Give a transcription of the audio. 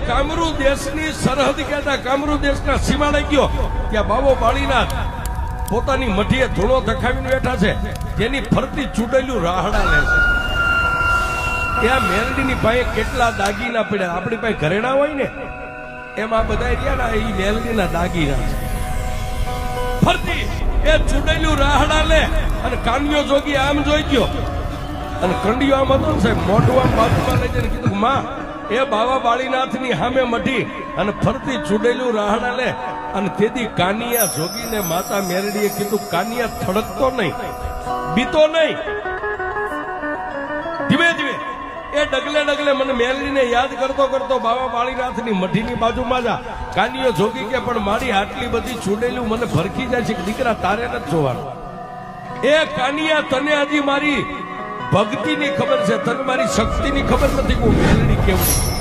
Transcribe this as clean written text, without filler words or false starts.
કામરૂ દેશની સરહદ કહેતા કામરૂ દેશના સીમાડે ગયો ત્યાં બાબો બાળીનાથ પોતાની મઠીએ ધૂળો ધખાવીને બેઠા છે, તેની ફરતી ચૂડેલું રાહડા લે છે. ત્યાં મેલડીની પાસે કેટલા દાગીના પડ્યા, આપણી પાસે ઘરેણા હોય ને એમાં બધા રહ્યા ને, એ મેલડીના દાગીના છે. ફરતી એ ચૂડેલું રાહડા લે અને કાનિયો જોગી આમ જોઈ ગયો અને કંડિયો આમ હતો ને સાહેબ, મોઢું આમ બાજુમાં લઈ જઈને કીધું, માં એ બાબા બાળીનાથની સામે મઢી અને ફરતી ચૂડેલું રાહડા લે. અને તેથી કાનિયા જોગીને માતા મેરડીએ કીધું, કાનિયા થડકતો નહીં, બીતો નહીં, ધીમે ધીમે એ ડગલે ડગલે મને મેલડીને યાદ કરતો કરતો બાબા બાળીનાથની મઢીની બાજુમાં જા. કાનિયો જોગી કે પણ મારી આટલી બધી ચૂડેલું મને ભરખી જાય છે કે દીકરા તારે નથી જોવાનું. એ કાનિયા તને હજી મારી ભક્તિની ખબર છે, તને મારી શક્તિની ખબર નથી કે હું મેલડી કેવું.